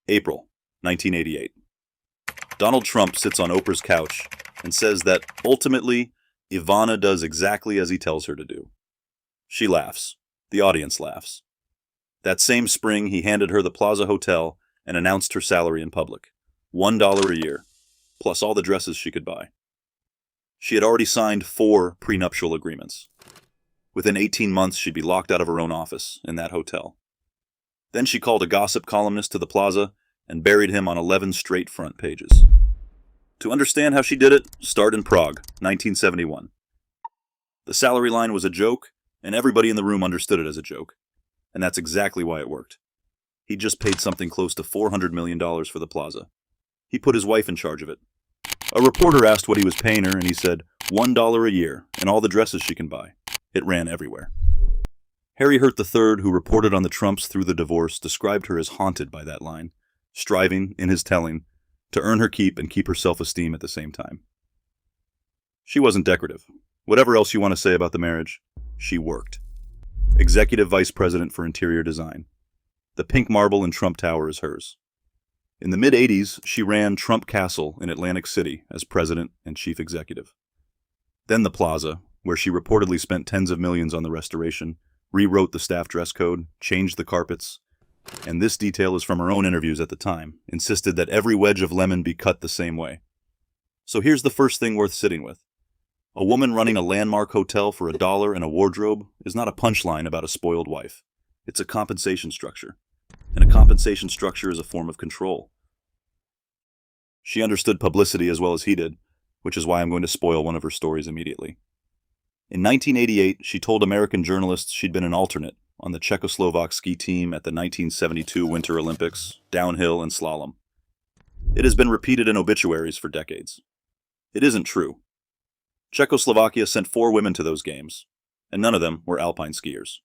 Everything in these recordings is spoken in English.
April 1988. Donald Trump sits on Oprah's couch and says that, ultimately, Ivana does exactly as he tells her to do. She laughs. The audience laughs. That same spring, he handed her the Plaza Hotel and announced her salary in public. $1 a year, plus all the dresses she could buy. She had already signed 4 prenuptial agreements. Within 18 months, she'd be locked out of her own office in that hotel. Then she called a gossip columnist to the plaza and buried him on 11 straight front pages. To understand how she did it, start in Prague, 1971. The salary line was a joke, and everybody in the room understood it as a joke. And that's exactly why it worked. He just paid something close to $400 million for the plaza. He put his wife in charge of it. A reporter asked what he was paying her, and he said, $1 a year, and all the dresses she can buy. It ran everywhere. Harry Hurt III, who reported on the Trumps through the divorce, described her as haunted by that line, striving, in his telling, to earn her keep and keep her self-esteem at the same time. She wasn't decorative. Whatever else you want to say about the marriage, she worked. Executive Vice President for Interior Design. The pink marble in Trump Tower is hers. In the mid-'80s, she ran Trump Castle in Atlantic City as president and chief executive. Then the Plaza, where she reportedly spent tens of millions on the restoration, rewrote the staff dress code, changed the carpets, and this detail is from her own interviews at the time, insisted that every wedge of lemon be cut the same way. So here's the first thing worth sitting with. A woman running a landmark hotel for $1 and a wardrobe is not a punchline about a spoiled wife. It's a compensation structure. And a compensation structure is a form of control. She understood publicity as well as he did, which is why I'm going to spoil one of her stories immediately. In 1988, she told American journalists she'd been an alternate on the Czechoslovak ski team at the 1972 Winter Olympics, downhill and slalom. It has been repeated in obituaries for decades. It isn't true. Czechoslovakia sent 4 women to those games, and none of them were alpine skiers.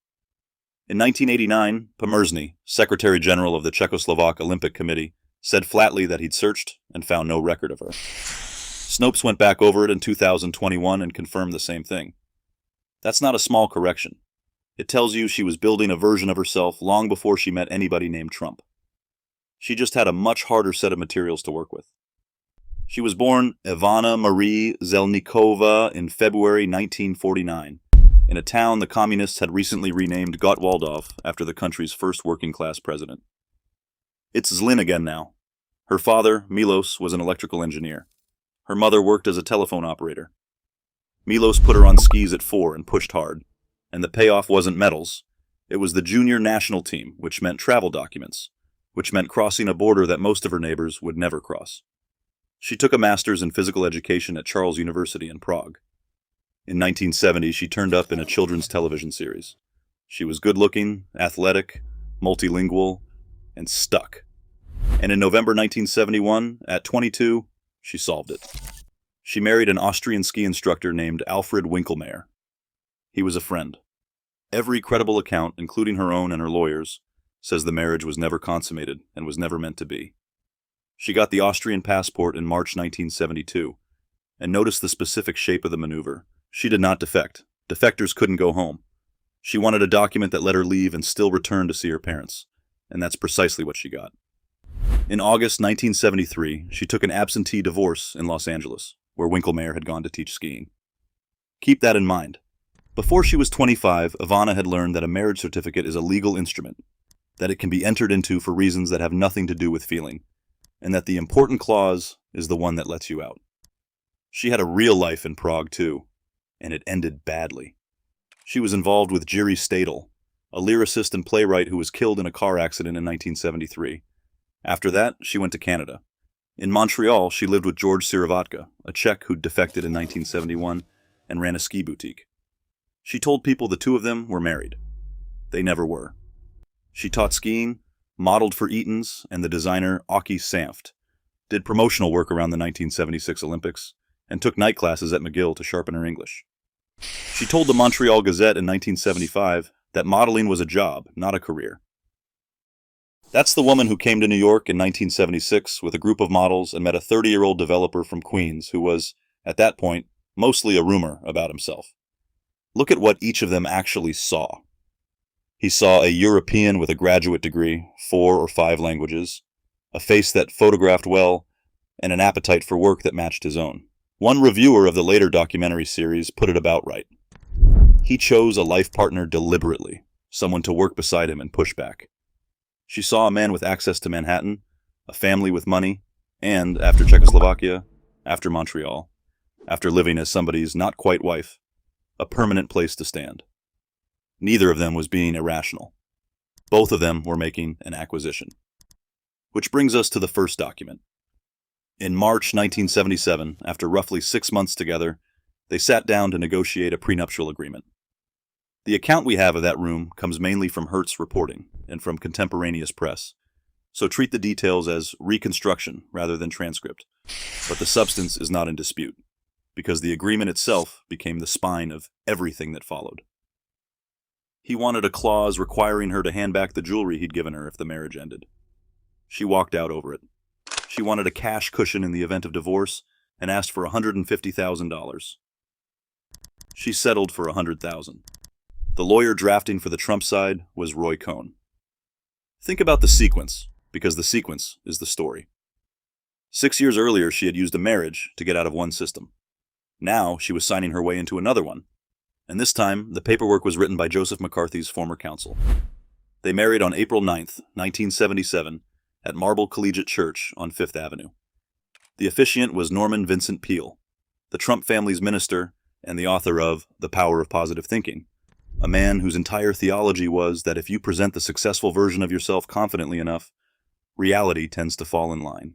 In 1989, Pomerzny, Secretary General of the Czechoslovak Olympic Committee, said flatly that he'd searched and found no record of her. Snopes went back over it in 2021 and confirmed the same thing. That's not a small correction. It tells you she was building a version of herself long before she met anybody named Trump. She just had a much harder set of materials to work with. She was born Ivana Marie Zelnikova in February 1949, in a town the communists had recently renamed Gottwaldov after the country's first working-class president. It's Zlin again now. Her father, Milos, was an electrical engineer. Her mother worked as a telephone operator. Milos put her on skis at 4 and pushed hard, and the payoff wasn't medals. It was the junior national team, which meant travel documents, which meant crossing a border that most of her neighbors would never cross. She took a master's in physical education at Charles University in Prague. In 1970, she turned up in a children's television series. She was good-looking, athletic, multilingual, and stuck. And in November 1971, at 22, she solved it. She married an Austrian ski instructor named Alfred Winkelmeyer. He was a friend. Every credible account, including her own and her lawyers, says the marriage was never consummated and was never meant to be. She got the Austrian passport in March 1972, and notice the specific shape of the maneuver. She did not defect. Defectors couldn't go home. She wanted a document that let her leave and still return to see her parents, and that's precisely what she got. In August 1973, she took an absentee divorce in Los Angeles, where Winkelmeyer had gone to teach skiing. Keep that in mind. Before she was 25, Ivana had learned that a marriage certificate is a legal instrument, that it can be entered into for reasons that have nothing to do with feeling, and that the important clause is the one that lets you out. She had a real life in Prague, too, and it ended badly. She was involved with Jiří Stadl, a lyricist and playwright who was killed in a car accident in 1973. After that, she went to Canada. In Montreal, she lived with George Siravatka, a Czech who'd defected in 1971 and ran a ski boutique. She told people the two of them were married. They never were. She taught skiing, modeled for Eaton's and the designer Åke Samft, did promotional work around the 1976 Olympics, and took night classes at McGill to sharpen her English. She told the Montreal Gazette in 1975 that modeling was a job, not a career. That's the woman who came to New York in 1976 with a group of models and met a 30-year-old developer from Queens who was, at that point, mostly a rumor about himself. Look at what each of them actually saw. He saw a European with a graduate degree, 4 or 5 languages, a face that photographed well, and an appetite for work that matched his own. One reviewer of the later documentary series put it about right. He chose a life partner deliberately, someone to work beside him and push back. She saw a man with access to Manhattan, a family with money, and, after Czechoslovakia, after Montreal, after living as somebody's not-quite wife, a permanent place to stand. Neither of them was being irrational. Both of them were making an acquisition. Which brings us to the first document. In March 1977, after roughly 6 months together, they sat down to negotiate a prenuptial agreement. The account we have of that room comes mainly from Hertz reporting and from contemporaneous press, so treat the details as reconstruction rather than transcript. But the substance is not in dispute, because the agreement itself became the spine of everything that followed. He wanted a clause requiring her to hand back the jewelry he'd given her if the marriage ended. She walked out over it. She wanted a cash cushion in the event of divorce and asked for $150,000. She settled for $100,000. The lawyer drafting for the Trump side was Roy Cohn. Think about the sequence, because the sequence is the story. 6 years earlier, she had used a marriage to get out of one system. Now, she was signing her way into another one. And this time, the paperwork was written by Joseph McCarthy's former counsel. They married on April 9th, 1977, at Marble Collegiate Church on Fifth Avenue. The officiant was Norman Vincent Peale, the Trump family's minister and the author of The Power of Positive Thinking, a man whose entire theology was that if you present the successful version of yourself confidently enough, reality tends to fall in line.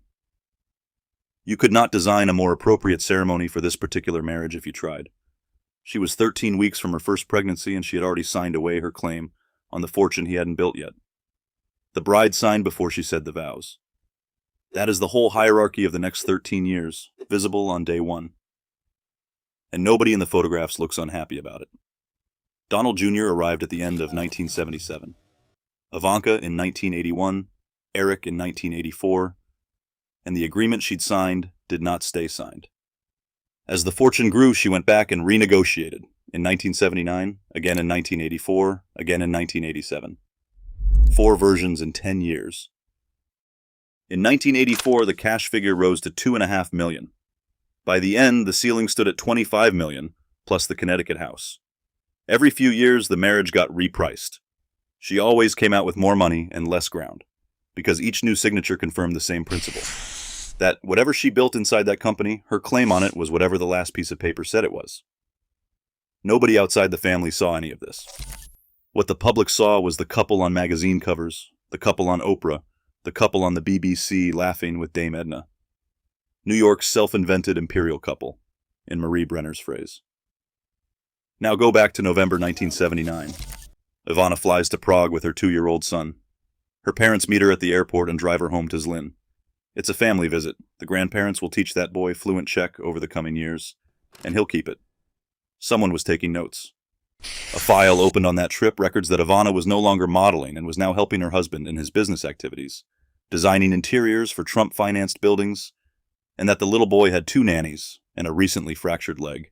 You could not design a more appropriate ceremony for this particular marriage if you tried. She was 13 weeks from her first pregnancy, and she had already signed away her claim on the fortune he hadn't built yet. The bride signed before she said the vows. That is the whole hierarchy of the next 13 years, visible on day one. And nobody in the photographs looks unhappy about it. Donald Jr. arrived at the end of 1977. Ivanka in 1981, Eric in 1984, and the agreement she'd signed did not stay signed. As the fortune grew, she went back and renegotiated in 1979, again in 1984, again in 1987. 4 versions in 10 years. In 1984, the cash figure rose to $2.5 million. By the end, the ceiling stood at $25 million, plus the Connecticut house. Every few years, the marriage got repriced. She always came out with more money and less ground, because each new signature confirmed the same principle. That whatever she built inside that company, her claim on it was whatever the last piece of paper said it was. Nobody outside the family saw any of this. What the public saw was the couple on magazine covers, the couple on Oprah, the couple on the BBC laughing with Dame Edna. New York's self-invented imperial couple, in Marie Brenner's phrase. Now go back to November 1979. Ivana flies to Prague with her 2-year-old son. Her parents meet her at the airport and drive her home to Zlin. It's a family visit. The grandparents will teach that boy fluent Czech over the coming years, and he'll keep it. Someone was taking notes. A file opened on that trip records that Ivana was no longer modeling and was now helping her husband in his business activities, designing interiors for Trump-financed buildings, and that the little boy had 2 nannies and a recently fractured leg.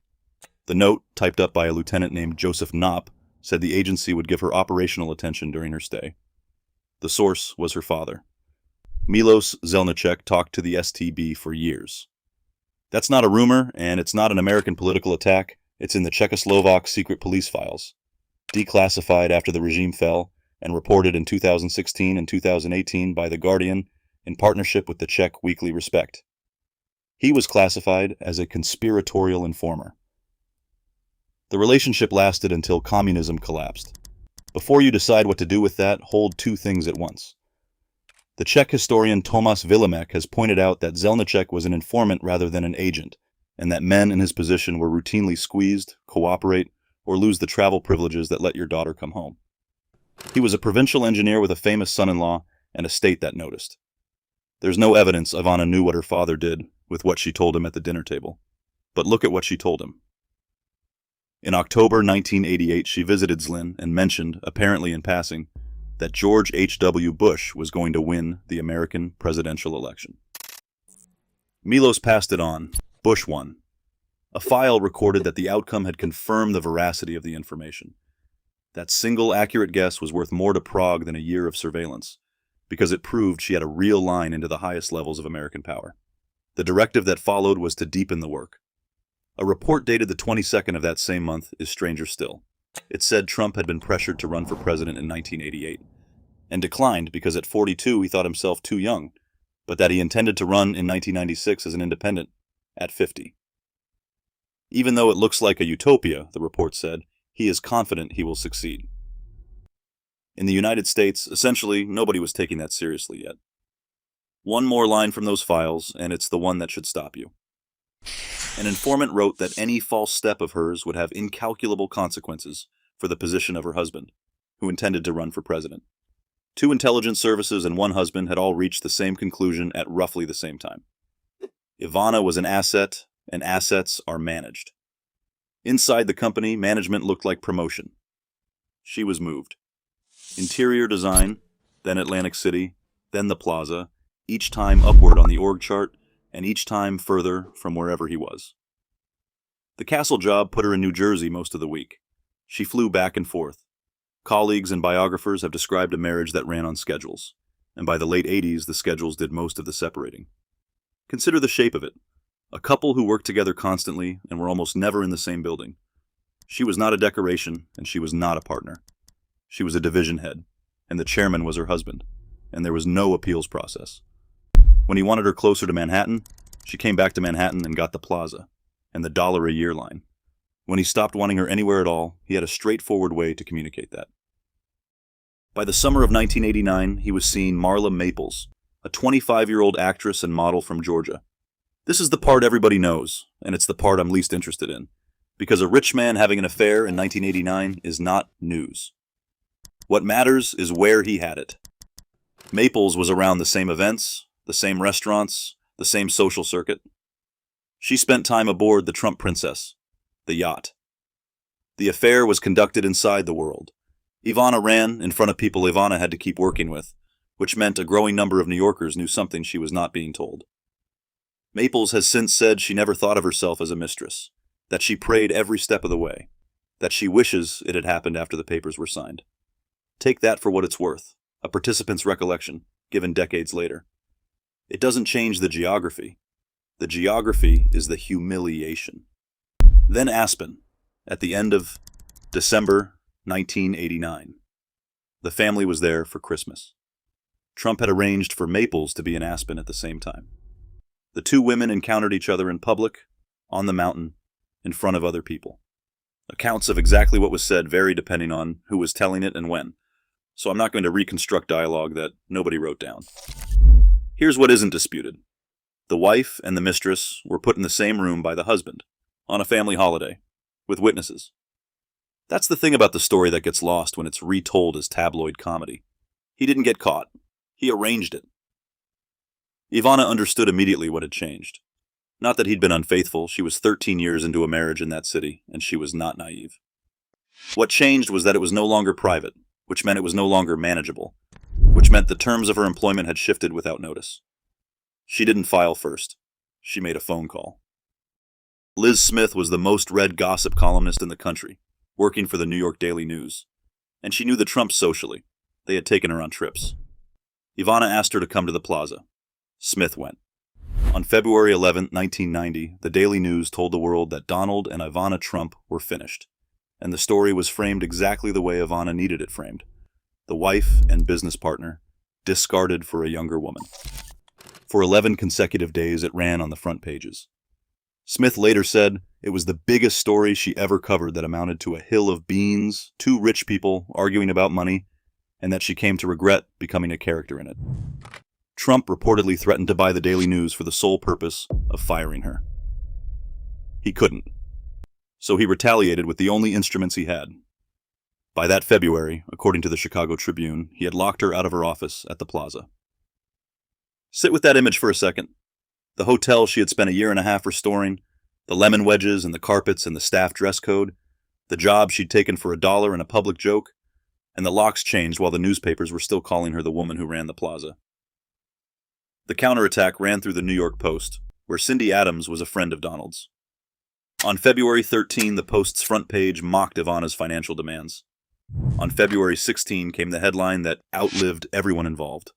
The note, typed up by a lieutenant named Joseph Knopp, said the agency would give her operational attention during her stay. The source was her father. Milos Zelnicek talked to the STB for years. That's not a rumor, and it's not an American political attack. It's in the Czechoslovak secret police files, declassified after the regime fell, and reported in 2016 and 2018 by The Guardian in partnership with the Czech weekly Respect. He was classified as a conspiratorial informer. The relationship lasted until communism collapsed. Before you decide what to do with that, hold 2 things at once. The Czech historian Tomas Vilimek has pointed out that Zelnicek was an informant rather than an agent, and that men in his position were routinely squeezed, cooperate, or lose the travel privileges that let your daughter come home. He was a provincial engineer with a famous son-in-law and a state that noticed. There's no evidence Ivana knew what her father did with what she told him at the dinner table. But look at what she told him. In October 1988, she visited Zlin and mentioned, apparently in passing, that George H.W. Bush was going to win the American presidential election. Milos passed it on. Bush won. A file recorded that the outcome had confirmed the veracity of the information. That single accurate guess was worth more to Prague than a year of surveillance, because it proved she had a real line into the highest levels of American power. The directive that followed was to deepen the work. A report dated the 22nd of that same month is stranger still. It said Trump had been pressured to run for president in 1988, and declined because at 42 he thought himself too young, but that he intended to run in 1996 as an independent at 50. Even though it looks like a utopia, the report said, he is confident he will succeed. In the United States, essentially, nobody was taking that seriously yet. One more line from those files, and it's the one that should stop you. An informant wrote that any false step of hers would have incalculable consequences for the position of her husband, who intended to run for president. 2 intelligence services and 1 husband had all reached the same conclusion at roughly the same time. Ivana was an asset, and assets are managed. Inside the company, management looked like promotion. She was moved. Interior design, then Atlantic City, then the Plaza, each time upward on the org chart, and each time further from wherever he was. The castle job put her in New Jersey most of the week. She flew back and forth. Colleagues and biographers have described a marriage that ran on schedules, and by the late 80s, the schedules did most of the separating. Consider the shape of it. A couple who worked together constantly and were almost never in the same building. She was not a decoration, and she was not a partner. She was a division head, and the chairman was her husband, and there was no appeals process. When he wanted her closer to Manhattan, she came back to Manhattan and got the Plaza, and the $1 a year line. When he stopped wanting her anywhere at all, he had a straightforward way to communicate that. By the summer of 1989, he was seeing Marla Maples, a 25-year-old actress and model from Georgia. This is the part everybody knows, and it's the part I'm least interested in, because a rich man having an affair in 1989 is not news. What matters is where he had it. Maples was around the same events, the same restaurants, the same social circuit. She spent time aboard the Trump Princess, the yacht. The affair was conducted inside the world. Ivana ran in front of people Ivana had to keep working with, which meant a growing number of New Yorkers knew something she was not being told. Maples has since said she never thought of herself as a mistress, that she prayed every step of the way, that she wishes it had happened after the papers were signed. Take that for what it's worth, a participant's recollection, given decades later. It doesn't change the geography. The geography is the humiliation. Then Aspen, at the end of December 1989. The family was there for Christmas. Trump had arranged for Maples to be in Aspen at the same time. The 2 women encountered each other in public, on the mountain, in front of other people. Accounts of exactly what was said vary depending on who was telling it and when, so I'm not going to reconstruct dialogue that nobody wrote down. Here's what isn't disputed. The wife and the mistress were put in the same room by the husband, on a family holiday, with witnesses. That's the thing about the story that gets lost when it's retold as tabloid comedy. He didn't get caught. He arranged it. Ivana understood immediately what had changed. Not that he'd been unfaithful. She was 13 years into a marriage in that city, and she was not naive. What changed was that it was no longer private, which meant it was no longer manageable, which meant the terms of her employment had shifted without notice. She didn't file first. She made a phone call. Liz Smith was the most read gossip columnist in the country, working for the New York Daily News, and she knew the Trumps socially. They had taken her on trips. Ivana asked her to come to the Plaza. Smith went. On February 11, 1990, the Daily News told the world that Donald and Ivana Trump were finished, and the story was framed exactly the way Ivana needed it framed. The wife and business partner, discarded for a younger woman. For 11 consecutive days, it ran on the front pages. Smith later said it was the biggest story she ever covered that amounted to a hill of beans, 2 rich people arguing about money, and that she came to regret becoming a character in it. Trump reportedly threatened to buy the Daily News for the sole purpose of firing her. He couldn't. So he retaliated with the only instruments he had. By that February, according to the Chicago Tribune, he had locked her out of her office at the Plaza. Sit with that image for a second. The hotel she had spent a year and a half restoring, the lemon wedges and the carpets and the staff dress code, the job she'd taken for $1 and a public joke, and the locks changed while the newspapers were still calling her the woman who ran the Plaza. The counterattack ran through the New York Post, where Cindy Adams was a friend of Donald's. On February 13, the Post's front page mocked Ivana's financial demands. On February 16 came the headline that outlived everyone involved.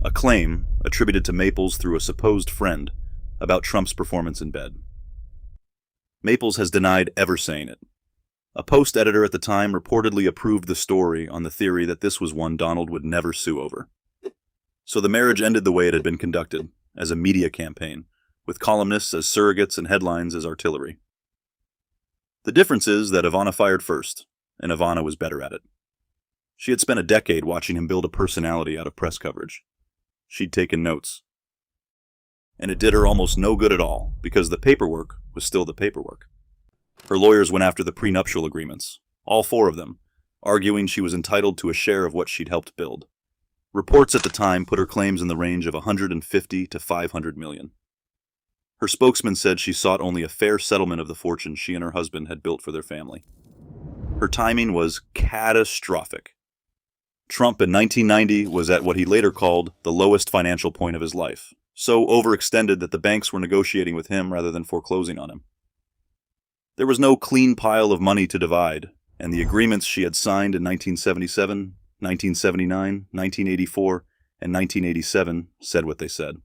a claim attributed to Maples through a supposed friend about Trump's performance in bed. Maples has denied ever saying it. A Post editor at the time reportedly approved the story on the theory that this was one Donald would never sue over. So the marriage ended the way it had been conducted, as a media campaign, with columnists as surrogates and headlines as artillery. The difference is that Ivana fired first, and Ivana was better at it. She had spent a decade watching him build a personality out of press coverage. She'd taken notes. And it did her almost no good at all, because the paperwork was still the paperwork. Her lawyers went after the prenuptial agreements, all 4 of them, arguing she was entitled to a share of what she'd helped build. Reports at the time put her claims in the range of $150 to $500 million. Her spokesman said she sought only a fair settlement of the fortune she and her husband had built for their family. Her timing was catastrophic. Trump in 1990 was at what he later called the lowest financial point of his life, so overextended that the banks were negotiating with him rather than foreclosing on him. There was no clean pile of money to divide, and the agreements she had signed in 1977, 1979, 1984, and 1987 said what they said.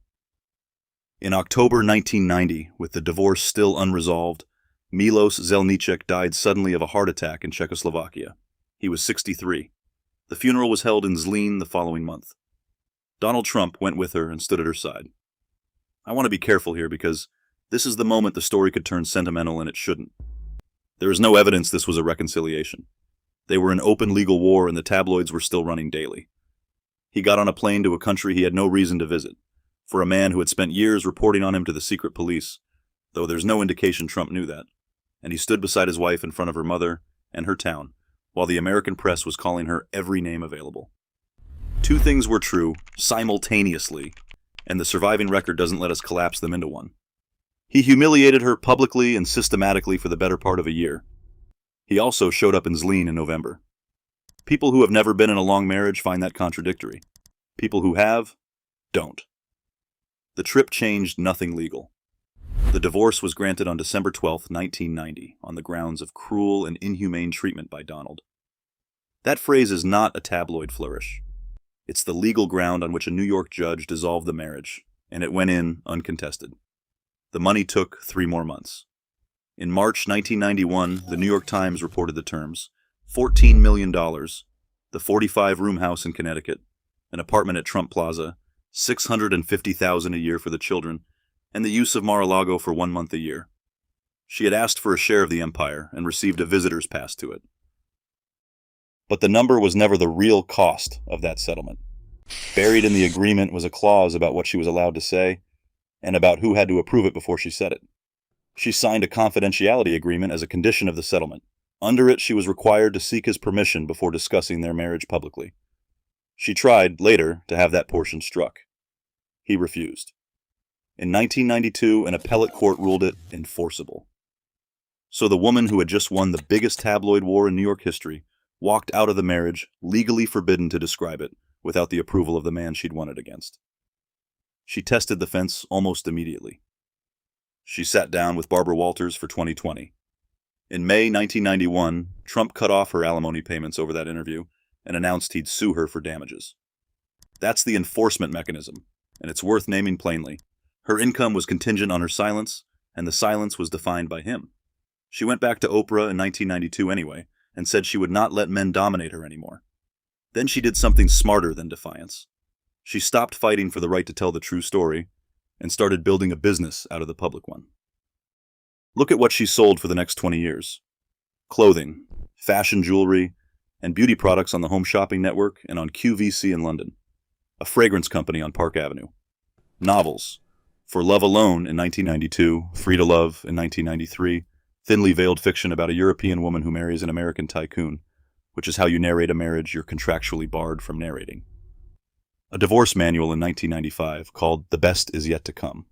In October 1990, with the divorce still unresolved, Milos Zelnicek died suddenly of a heart attack in Czechoslovakia. He was 63. The funeral was held in Zlín the following month. Donald Trump went with her and stood at her side. I want to be careful here because this is the moment the story could turn sentimental and it shouldn't. There is no evidence this was a reconciliation. They were in open legal war and the tabloids were still running daily. He got on a plane to a country he had no reason to visit, for a man who had spent years reporting on him to the secret police, though there's no indication Trump knew that, and he stood beside his wife in front of her mother and her town, while the American press was calling her every name available. 2 things were true, simultaneously, and the surviving record doesn't let us collapse them into one. He humiliated her publicly and systematically for the better part of a year. He also showed up in Zlín in November. People who have never been in a long marriage find that contradictory. People who have, don't. The trip changed nothing legal. The divorce was granted on December 12, 1990, on the grounds of cruel and inhumane treatment by Donald. That phrase is not a tabloid flourish. It's the legal ground on which a New York judge dissolved the marriage, and it went in uncontested. The money took 3 more months. In March 1991, the New York Times reported the terms: $14 million, the 45-room house in Connecticut, an apartment at Trump Plaza, $650,000 a year for the children, and the use of Mar-a-Lago for 1 month a year. She had asked for a share of the empire and received a visitor's pass to it. But the number was never the real cost of that settlement. Buried in the agreement was a clause about what she was allowed to say, and about who had to approve it before she said it. She signed a confidentiality agreement as a condition of the settlement. Under it, she was required to seek his permission before discussing their marriage publicly. She tried, later, to have that portion struck. He refused. In 1992, an appellate court ruled it enforceable. So the woman who had just won the biggest tabloid war in New York history walked out of the marriage, legally forbidden to describe it, without the approval of the man she'd won it against. She tested the fence almost immediately. She sat down with Barbara Walters for 2020. In May 1991, Trump cut off her alimony payments over that interview and announced he'd sue her for damages. That's the enforcement mechanism, and it's worth naming plainly. Her income was contingent on her silence, and the silence was defined by him. She went back to Oprah in 1992 anyway, and said she would not let men dominate her anymore. Then she did something smarter than defiance. She stopped fighting for the right to tell the true story, and started building a business out of the public one. Look at what she sold for the next 20 years. Clothing, fashion jewelry, and beauty products on the Home Shopping Network and on QVC in London. A fragrance company on Park Avenue. Novels. For Love Alone in 1992, Free to Love in 1993, thinly veiled fiction about a European woman who marries an American tycoon, which is how you narrate a marriage you're contractually barred from narrating. A divorce manual in 1995 called The Best Is Yet to Come.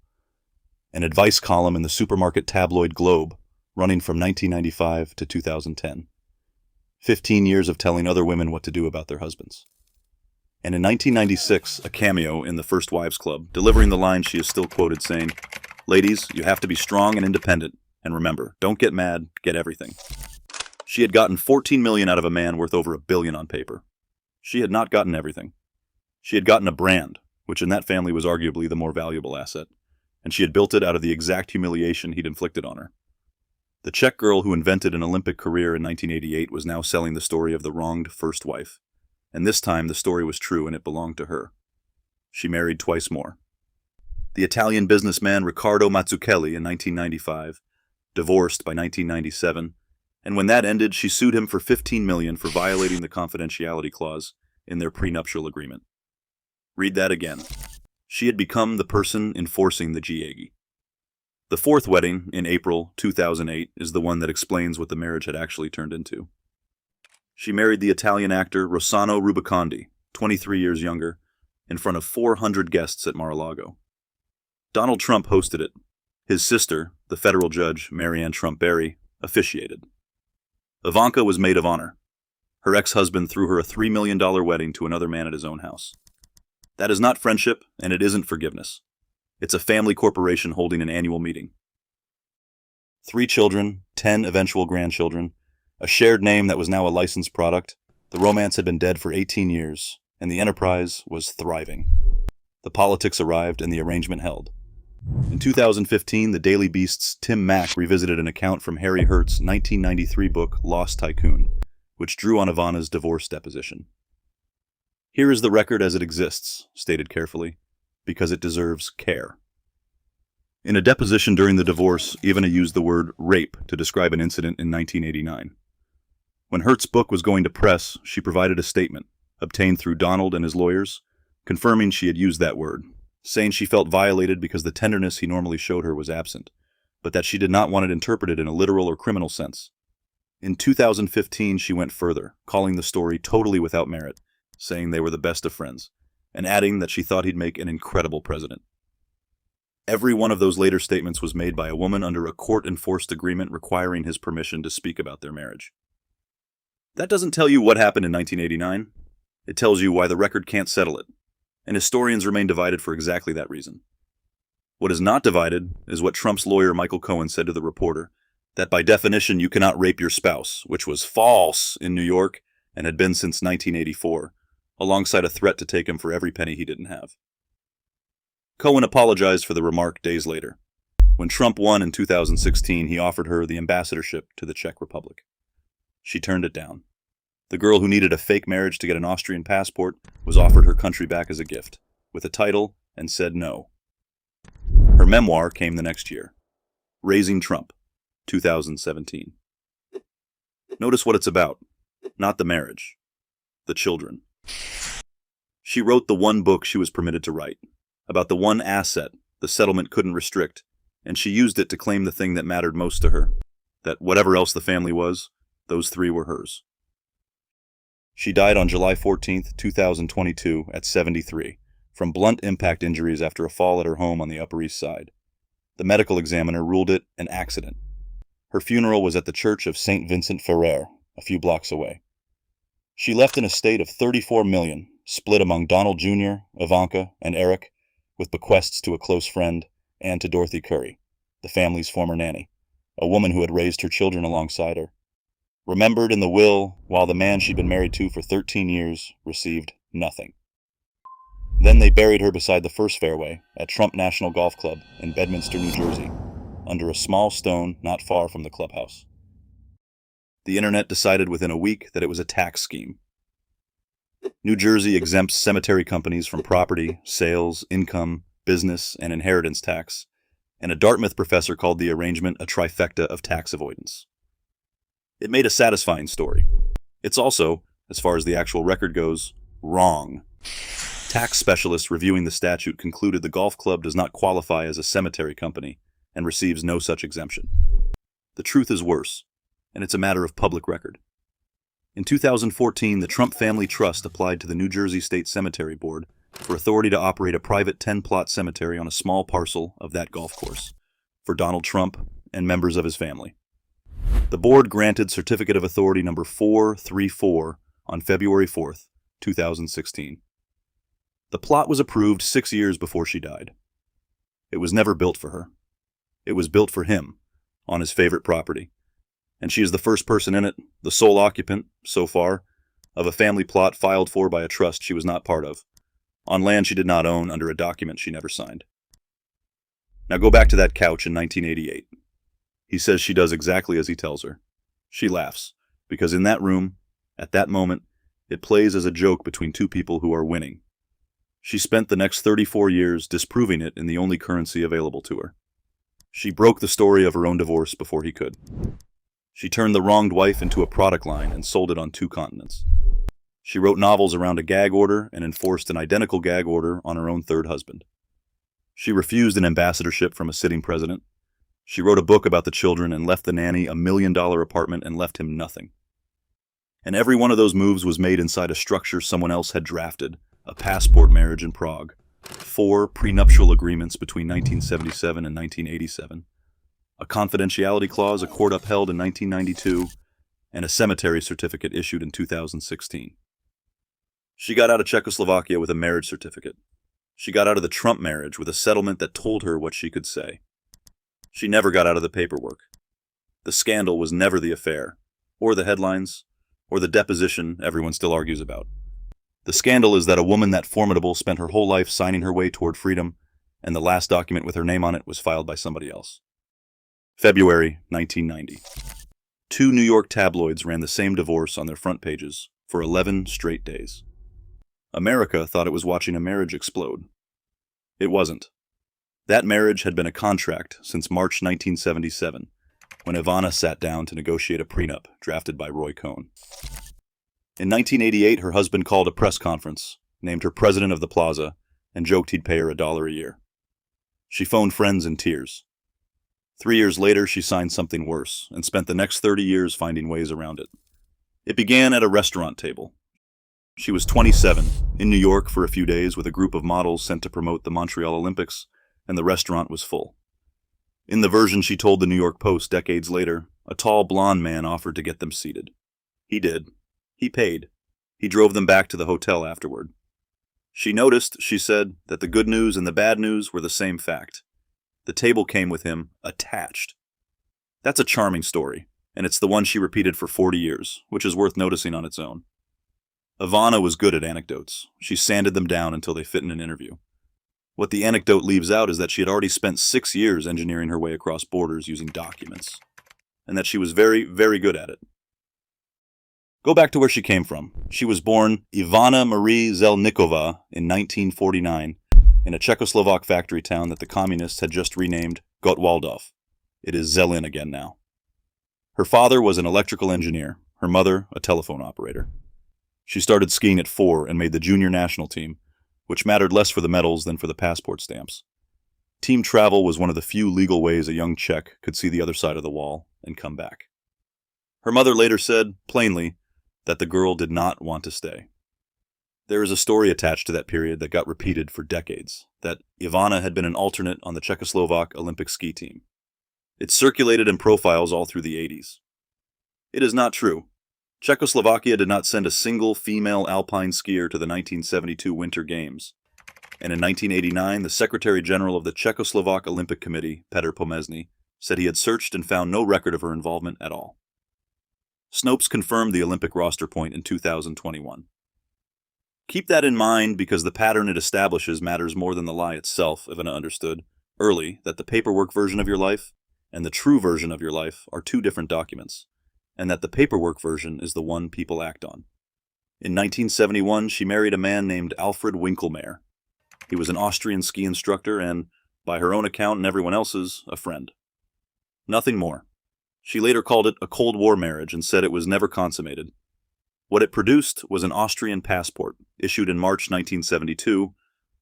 An advice column in the supermarket tabloid Globe, running from 1995 to 2010. 15 years of telling other women what to do about their husbands. And in 1996, a cameo in the First Wives Club, delivering the line she is still quoted saying, "Ladies, you have to be strong and independent, and remember, don't get mad, get everything." She had gotten $14 million out of a man worth over $1 billion on paper. She had not gotten everything. She had gotten a brand, which in that family was arguably the more valuable asset, and she had built it out of the exact humiliation he'd inflicted on her. The Czech girl who invented an Olympic career in 1988 was now selling the story of the wronged first wife, and this time the story was true and it belonged to her. She married twice more. The Italian businessman Riccardo Mazzucchelli in 1995, divorced by 1997, and when that ended, she sued him for $15 million for violating the confidentiality clause in their prenuptial agreement. Read that again. She had become the person enforcing the GIEGI. The fourth wedding, in April 2008, is the one that explains what the marriage had actually turned into. She married the Italian actor Rossano Rubicondi, 23 years younger, in front of 400 guests at Mar-a-Lago. Donald Trump hosted it. His sister, the federal judge Marianne Trump-Barry, officiated. Ivanka was maid of honor. Her ex-husband threw her a $3 million wedding to another man at his own house. That is not friendship, and it isn't forgiveness. It's a family corporation holding an annual meeting. 3 children, 10 eventual grandchildren, a shared name that was now a licensed product. The romance had been dead for 18 years, and the enterprise was thriving. The politics arrived, and the arrangement held. In 2015, the Daily Beast's Tim Mack revisited an account from Harry Hurt's 1993 book Lost Tycoon, which drew on Ivana's divorce deposition. Here is the record as it exists, stated carefully, because it deserves care. In a deposition during the divorce, Ivana used the word rape to describe an incident in 1989. When Hurt's book was going to press, she provided a statement, obtained through Donald and his lawyers, confirming she had used that word, saying she felt violated because the tenderness he normally showed her was absent, but that she did not want it interpreted in a literal or criminal sense. In 2015, she went further, calling the story totally without merit, saying they were the best of friends, and adding that she thought he'd make an incredible president. Every one of those later statements was made by a woman under a court-enforced agreement requiring his permission to speak about their marriage. That doesn't tell you what happened in 1989. It tells you why the record can't settle it, and historians remain divided for exactly that reason. What is not divided is what Trump's lawyer Michael Cohen said to the reporter, that by definition you cannot rape your spouse, which was false in New York and had been since 1984, alongside a threat to take him for every penny he didn't have. Cohen apologized for the remark days later. When Trump won in 2016, he offered her the ambassadorship to the Czech Republic. She turned it down. The girl who needed a fake marriage to get an Austrian passport was offered her country back as a gift, with a title, and said no. Her memoir came the next year, Raising Trump, 2017. Notice what it's about, not the marriage, the children. She wrote the one book she was permitted to write, about the one asset the settlement couldn't restrict, and she used it to claim the thing that mattered most to her, that whatever else the family was, those 3 were hers. She died on July 14, 2022, at 73, from blunt impact injuries after a fall at her home on the Upper East Side. The medical examiner ruled it an accident. Her funeral was at the Church of St. Vincent Ferrer, a few blocks away. She left an estate of $34 million, split among Donald Jr., Ivanka, and Eric, with bequests to a close friend and to Dorothy Curry, the family's former nanny, a woman who had raised her children alongside her. Remembered in the will, while the man she'd been married to for 13 years received nothing. Then they buried her beside the first fairway at Trump National Golf Club in Bedminster, New Jersey, under a small stone not far from the clubhouse. The internet decided within a week that it was a tax scheme. New Jersey exempts cemetery companies from property, sales, income, business, and inheritance tax, and a Dartmouth professor called the arrangement a trifecta of tax avoidance. It made a satisfying story. It's also, as far as the actual record goes, wrong. Tax specialists reviewing the statute concluded the golf club does not qualify as a cemetery company and receives no such exemption. The truth is worse, and it's a matter of public record. In 2014, the Trump Family Trust applied to the New Jersey State Cemetery Board for authority to operate a private 10-plot cemetery on a small parcel of that golf course for Donald Trump and members of his family. The board granted Certificate of Authority number 434 on February 4th, 2016. The plot was approved 6 years before she died. It was never built for her. It was built for him, on his favorite property. And she is the first person in it, the sole occupant, so far, of a family plot filed for by a trust she was not part of, on land she did not own under a document she never signed. Now go back to that couch in 1988. He says she does exactly as he tells her. She laughs, because in that room, at that moment, it plays as a joke between two people who are winning. She spent the next 34 years disproving it in the only currency available to her. She broke the story of her own divorce before he could. She turned the wronged wife into a product line and sold it on 2 continents. She wrote novels around a gag order and enforced an identical gag order on her own 3rd husband. She refused an ambassadorship from a sitting president. She wrote a book about the children and left the nanny a $1 million apartment and left him nothing. And every one of those moves was made inside a structure someone else had drafted, a passport marriage in Prague, 4 prenuptial agreements between 1977 and 1987, a confidentiality clause a court upheld in 1992, and a cemetery certificate issued in 2016. She got out of Czechoslovakia with a marriage certificate. She got out of the Trump marriage with a settlement that told her what she could say. She never got out of the paperwork. The scandal was never the affair, or the headlines, or the deposition everyone still argues about. The scandal is that a woman that formidable spent her whole life signing her way toward freedom, and the last document with her name on it was filed by somebody else. February 1990. 2 New York tabloids ran the same divorce on their front pages for 11 straight days. America thought it was watching a marriage explode. It wasn't. That marriage had been a contract since March 1977, when Ivana sat down to negotiate a prenup drafted by Roy Cohn. In 1988, her husband called a press conference, named her president of the Plaza, and joked he'd pay her $1 a year. She phoned friends in tears. 3 years later, she signed something worse and spent the next 30 years finding ways around it. It began at a restaurant table. She was 27, in New York for a few days with a group of models sent to promote the Montreal Olympics, and the restaurant was full. In the version she told the New York Post decades later, a tall blonde man offered to get them seated. He did. He paid. He drove them back to the hotel afterward. She noticed, she said, that the good news and the bad news were the same fact. The table came with him attached. That's a charming story, and it's the one she repeated for 40 years, which is worth noticing on its own. Ivana was good at anecdotes. She sanded them down until they fit in an interview. What the anecdote leaves out is that she had already spent 6 years engineering her way across borders using documents, and that she was very, very good at it. Go back to where she came from. She was born Ivana Marie Zelníková in 1949 in a Czechoslovak factory town that the communists had just renamed Gottwaldov. It is Zelin again now. Her father was an electrical engineer, her mother a telephone operator. She started skiing at 4 and made the junior national team, which mattered less for the medals than for the passport stamps. Team travel was one of the few legal ways a young Czech could see the other side of the wall and come back. Her mother later said, plainly, that the girl did not want to stay. There is a story attached to that period that got repeated for decades, that Ivana had been an alternate on the Czechoslovak Olympic ski team. It circulated in profiles all through the 80s. It is not true. Czechoslovakia did not send a single female alpine skier to the 1972 Winter Games. And in 1989, the Secretary General of the Czechoslovak Olympic Committee, Petr Pomezny, said he had searched and found no record of her involvement at all. Snopes confirmed the Olympic roster point in 2021. Keep that in mind because the pattern it establishes matters more than the lie itself, Ivana understood early that the paperwork version of your life and the true version of your life are 2 different documents, and that the paperwork version is the one people act on. In 1971, she married a man named Alfred Winkelmeyer. He was an Austrian ski instructor and, by her own account and everyone else's, a friend. Nothing more. She later called it a Cold War marriage and said it was never consummated. What it produced was an Austrian passport, issued in March 1972,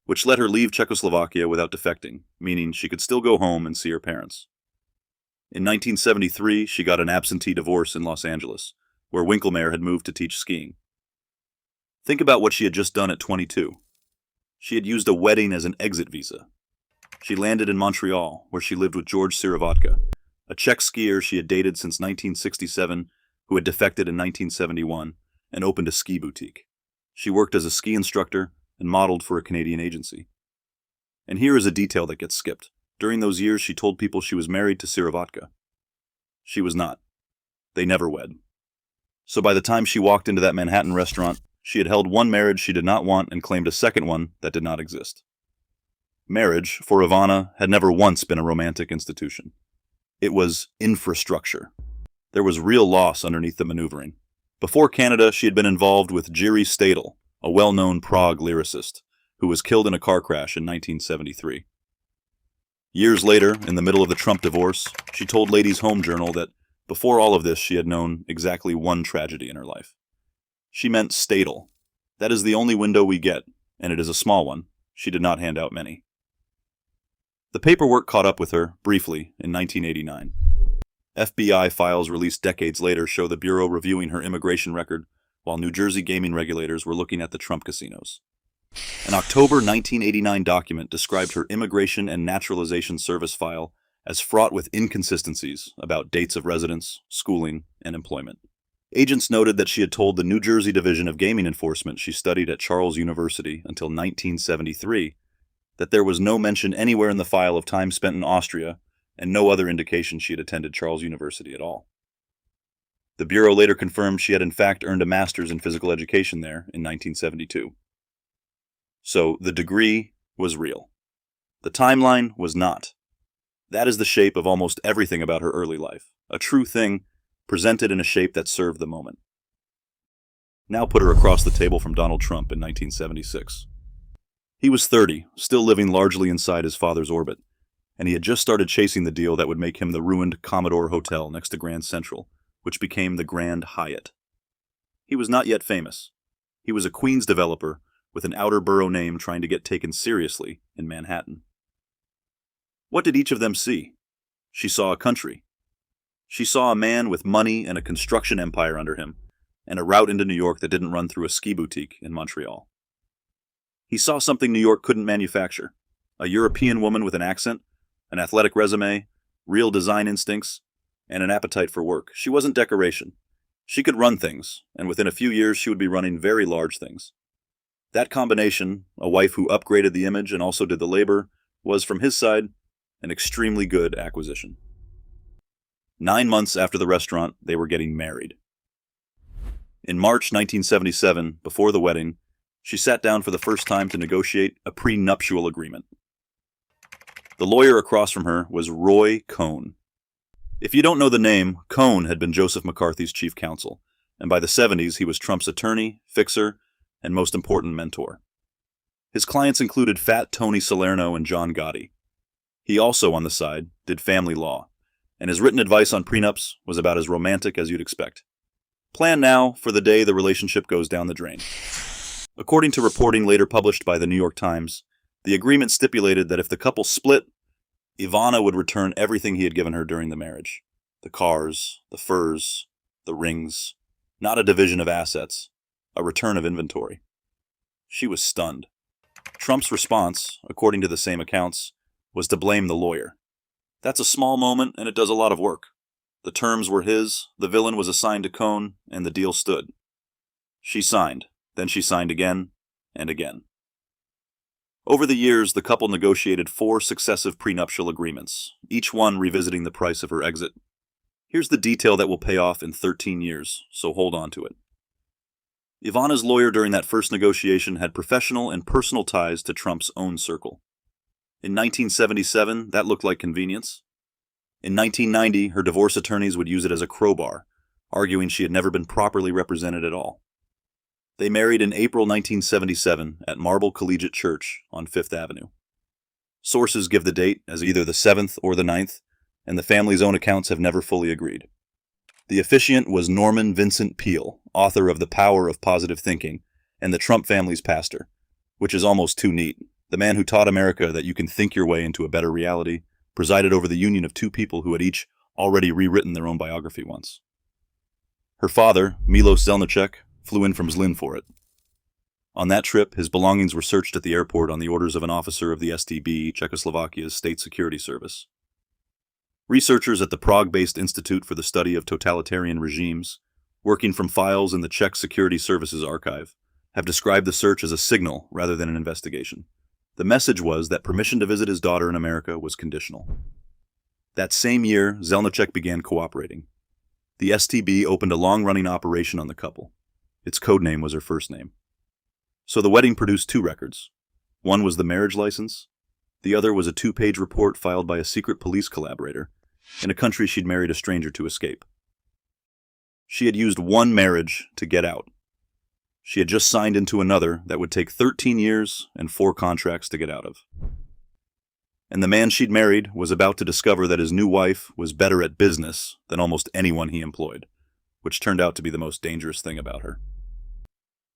which let her leave Czechoslovakia without defecting, meaning she could still go home and see her parents. In 1973, she got an absentee divorce in Los Angeles, where Winkelmeyer had moved to teach skiing. Think about what she had just done at 22. She had used a wedding as an exit visa. She landed in Montreal, where she lived with George Sirovatka, a Czech skier she had dated since 1967, who had defected in 1971, and opened a ski boutique. She worked as a ski instructor and modeled for a Canadian agency. And here is a detail that gets skipped. During those years, she told people she was married to Sirovatka. She was not. They never wed. So by the time she walked into that Manhattan restaurant, She had held one marriage she did not want and claimed a second one that did not exist. Marriage, for Ivana, had never once been a romantic institution. It was infrastructure. There was real loss underneath the maneuvering. Before Canada, she had been involved with Jiří Stadl, a well-known Prague lyricist, who was killed in a car crash in 1973. Years later, in the middle of the Trump divorce, she told Ladies' Home Journal that before all of this, she had known exactly one tragedy in her life. She meant Stadl. That is the only window we get, and it is a small one. She did not hand out many. The paperwork caught up with her, briefly, in 1989. FBI files released decades later show the Bureau reviewing her immigration record while New Jersey gaming regulators were looking at the Trump casinos. An October 1989 document described her Immigration and Naturalization Service file as fraught with inconsistencies about dates of residence, schooling, and employment. Agents noted that she had told the New Jersey Division of Gaming Enforcement she studied at Charles University until 1973 that there was no mention anywhere in the file of time spent in Austria and no other indication she had attended Charles University at all. The Bureau later confirmed she had in fact earned a master's in physical education there in 1972. So the degree was real. The timeline was not. That is the shape of almost everything about her early life, a true thing presented in a shape that served the moment. Now put her across the table from Donald Trump in 1976. He was 30, still living largely inside his father's orbit, and he had just started chasing the deal that would make him the ruined Commodore Hotel next to Grand Central, which became the Grand Hyatt. He was not yet famous. He was a Queens developer with an outer borough name trying to get taken seriously in Manhattan. What did each of them see? She saw a country. She saw a man with money and a construction empire under him, and a route into New York that didn't run through a ski boutique in Montreal. He saw something New York couldn't manufacture, a European woman with an accent, an athletic resume, real design instincts, and an appetite for work. She wasn't decoration. She could run things, and within a few years she would be running very large things. That combination, a wife who upgraded the image and also did the labor, was, from his side, an extremely good acquisition. 9 months after the restaurant, they were getting married. In March 1977, before the wedding, she sat down for the first time to negotiate a prenuptial agreement. The lawyer across from her was Roy Cohn. If you don't know the name, Cohn had been Joseph McCarthy's chief counsel, and by the 70s he was Trump's attorney, fixer, and most important mentor. His clients included Fat Tony Salerno and John Gotti. He also, on the side, did family law, and his written advice on prenups was about as romantic as you'd expect. Plan now for the day the relationship goes down the drain. According to reporting later published by the New York Times, the agreement stipulated that if the couple split, Ivana would return everything he had given her during the marriage. The cars, the furs, the rings, not a division of assets, a return of inventory. She was stunned. Trump's response, according to the same accounts, was to blame the lawyer. That's a small moment, and it does a lot of work. The terms were his, the villain was assigned to Cohn, and the deal stood. She signed. Then she signed again and again. Over the years, the couple negotiated 4 successive prenuptial agreements, each one revisiting the price of her exit. Here's the detail that will pay off in 13 years, so hold on to it. Ivana's lawyer during that first negotiation had professional and personal ties to Trump's own circle. In 1977, that looked like convenience. In 1990, her divorce attorneys would use it as a crowbar, arguing she had never been properly represented at all. They married in April 1977 at Marble Collegiate Church on Fifth Avenue. Sources give the date as either the 7th or the 9th, and the family's own accounts have never fully agreed. The officiant was Norman Vincent Peale, author of The Power of Positive Thinking, and the Trump family's pastor, which is almost too neat. The man who taught America that you can think your way into a better reality presided over the union of 2 people who had each already rewritten their own biography once. Her father, Milos Zelnicek, flew in from Zlin for it. On that trip, his belongings were searched at the airport on the orders of an officer of the STB, Czechoslovakia's state security service. Researchers at the Prague-based Institute for the Study of Totalitarian Regimes, working from files in the Czech Security Services archive, have described the search as a signal rather than an investigation. The message was that permission to visit his daughter in America was conditional. That same year, Zelnicek began cooperating. The STB opened a long-running operation on the couple. Its code name was her first name. So the wedding produced two records. One was the marriage license. The other was a 2-page report filed by a secret police collaborator in a country she'd married a stranger to escape. She had used one marriage to get out. She had just signed into another that would take 13 years and 4 contracts to get out of. And the man she'd married was about to discover that his new wife was better at business than almost anyone he employed, which turned out to be the most dangerous thing about her.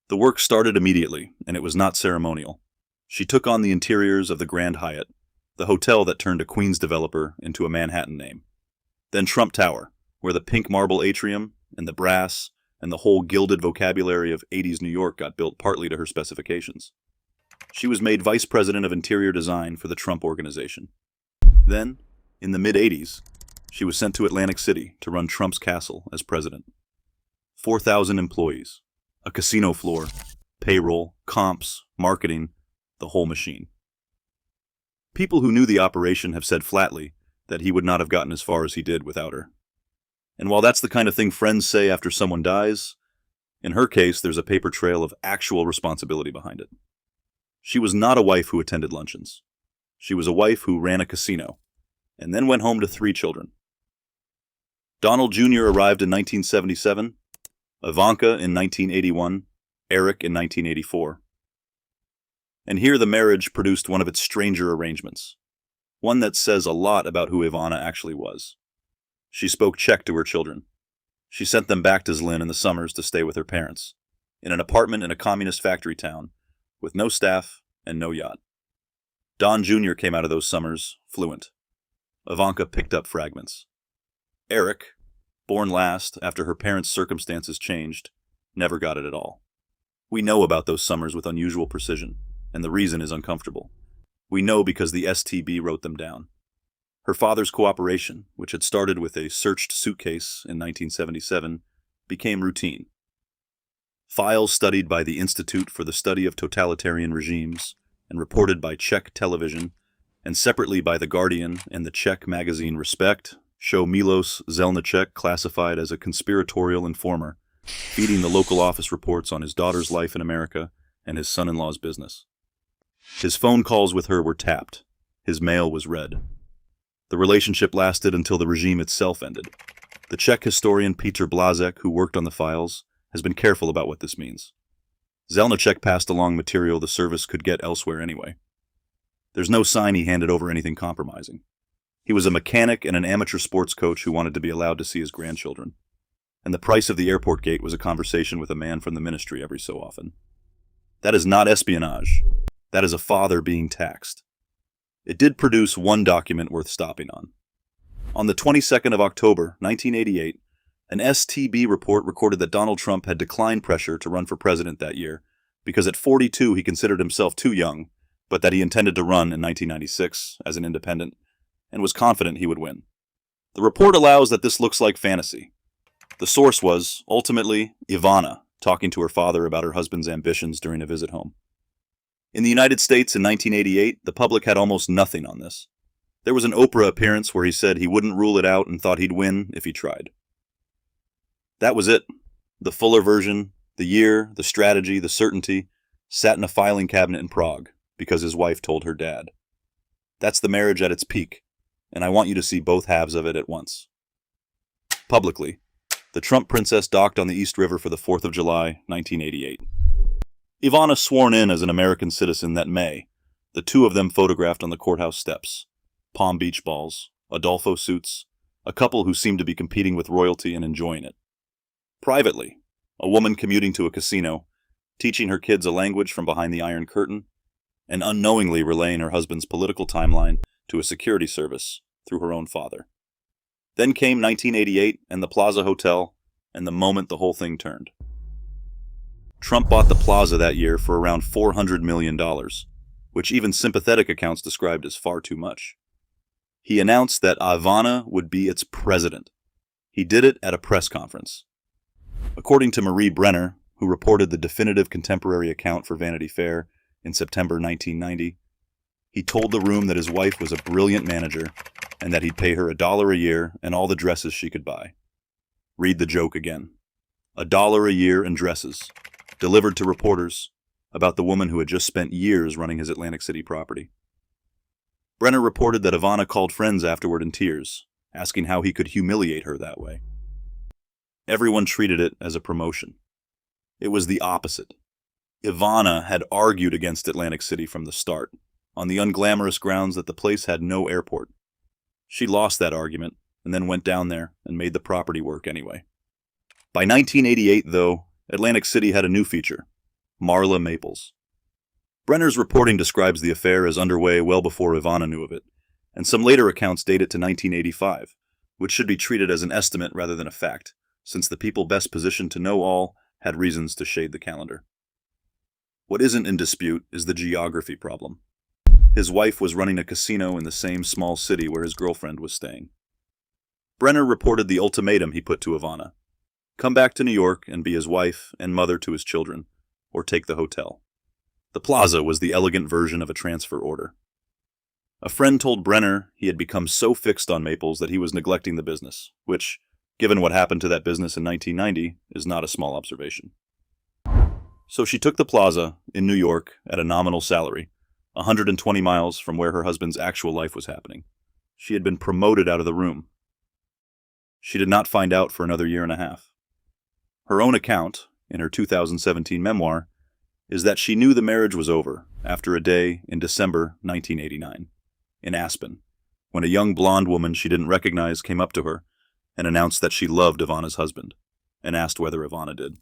The work started immediately, and it was not ceremonial. She took on the interiors of the Grand Hyatt, the hotel that turned a Queens developer into a Manhattan name. Then Trump Tower, where the pink marble atrium and the brass and the whole gilded vocabulary of 80s New York got built partly to her specifications. She was made vice president of interior design for the Trump Organization. Then, in the mid-80s, she was sent to Atlantic City to run Trump's castle as president. 4,000 employees, a casino floor, payroll, comps, marketing, the whole machine. People who knew the operation have said flatly that he would not have gotten as far as he did without her. And while that's the kind of thing friends say after someone dies, in her case there's a paper trail of actual responsibility behind it. She was not a wife who attended luncheons. She was a wife who ran a casino, and then went home to 3 children. Donald Jr. arrived in 1977, Ivanka in 1981, Eric in 1984. And here the marriage produced one of its stranger arrangements, one that says a lot about who Ivana actually was. She spoke Czech to her children. She sent them back to Zlin in the summers to stay with her parents, in an apartment in a communist factory town, with no staff and no yacht. Don Jr. came out of those summers fluent. Ivanka picked up fragments. Eric, born last after her parents' circumstances changed, never got it at all. We know about those summers with unusual precision, and the reason is uncomfortable. We know because the STB wrote them down. Her father's cooperation, which had started with a searched suitcase in 1977, became routine. Files studied by the Institute for the Study of Totalitarian Regimes and reported by Czech television, and separately by The Guardian and the Czech magazine Respect, show Milos Zelnicek classified as a conspiratorial informer, feeding the local office reports on his daughter's life in America and his son-in-law's business. His phone calls with her were tapped. His mail was read. The relationship lasted until the regime itself ended. The Czech historian Petr Blazek, who worked on the files, has been careful about what this means. Zelnicek passed along material the service could get elsewhere anyway. There's no sign he handed over anything compromising. He was a mechanic and an amateur sports coach who wanted to be allowed to see his grandchildren. And the price of the airport gate was a conversation with a man from the ministry every so often. That is not espionage. That is a father being taxed. It did produce one document worth stopping on. On the 22nd of October, 1988, an STB report recorded that Donald Trump had declined pressure to run for president that year because at 42 he considered himself too young, but that he intended to run in 1996 as an independent and was confident he would win. The report allows that this looks like fantasy. The source was, ultimately, Ivana talking to her father about her husband's ambitions during a visit home. In the United States in 1988, the public had almost nothing on this. There was an Oprah appearance where he said he wouldn't rule it out and thought he'd win if he tried. That was it. The fuller version, the year, the strategy, the certainty, sat in a filing cabinet in Prague because his wife told her dad. That's the marriage at its peak, and I want you to see both halves of it at once. Publicly, the Trump princess docked on the East River for the 4th of July, 1988. Ivana sworn in as an American citizen that May, the two of them photographed on the courthouse steps, Palm Beach balls, Adolfo suits, a couple who seemed to be competing with royalty and enjoying it. Privately, a woman commuting to a casino, teaching her kids a language from behind the Iron Curtain, and unknowingly relaying her husband's political timeline to a security service through her own father. Then came 1988 and the Plaza Hotel, and the moment the whole thing turned. Trump bought the Plaza that year for around $400 million, which even sympathetic accounts described as far too much. He announced that Ivana would be its president. He did it at a press conference. According to Marie Brenner, who reported the definitive contemporary account for Vanity Fair in September 1990, he told the room that his wife was a brilliant manager and that he'd pay her $1 a year and all the dresses she could buy. Read the joke again. $1 a year and dresses, delivered to reporters about the woman who had just spent years running his Atlantic City property. Brenner reported that Ivana called friends afterward in tears, asking how he could humiliate her that way. Everyone treated it as a promotion. It was the opposite. Ivana had argued against Atlantic City from the start, on the unglamorous grounds that the place had no airport. She lost that argument, and then went down there and made the property work anyway. By 1988, though, Atlantic City had a new feature: Marla Maples. Brenner's reporting describes the affair as underway well before Ivana knew of it, and some later accounts date it to 1985, which should be treated as an estimate rather than a fact, since the people best positioned to know all had reasons to shade the calendar. What isn't in dispute is the geography problem. His wife was running a casino in the same small city where his girlfriend was staying. Brenner reported the ultimatum he put to Ivana: come back to New York and be his wife and mother to his children, or take the hotel. The Plaza was the elegant version of a transfer order. A friend told Brenner he had become so fixed on Maples that he was neglecting the business, which, given what happened to that business in 1990, is not a small observation. So she took the Plaza in New York at a nominal salary, 120 miles from where her husband's actual life was happening. She had been promoted out of the room. She did not find out for another year and a half. Her own account, in her 2017 memoir, is that she knew the marriage was over after a day in December 1989, in Aspen, when a young blonde woman she didn't recognize came up to her and announced that she loved Ivana's husband, and asked whether Ivana did.